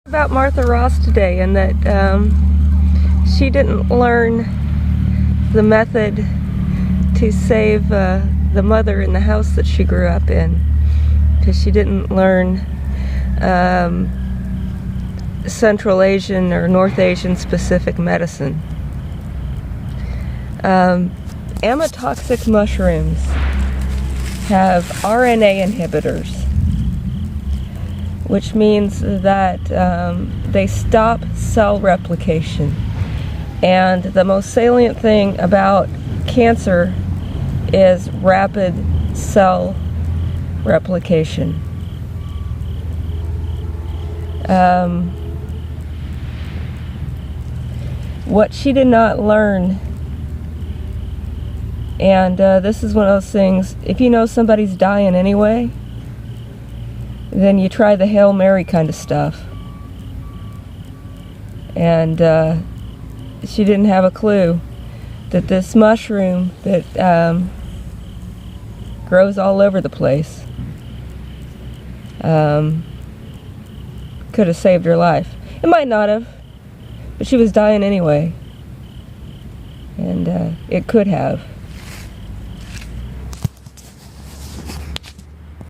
About Martha Ross today, and that she didn't learn the method to save the mother in the house that she grew up in, because she didn't learn Central Asian or North Asian specific medicine. Amatoxic mushrooms have RNA inhibitors, which means that they stop cell replication. And the most salient thing about cancer is rapid cell replication. What she did not learn, and this is one of those things, if you know somebody's dying anyway, then you try the Hail Mary kind of stuff. And she didn't have a clue that this mushroom that grows all over the place could have saved her life. It might not have, but she was dying anyway. And it could have.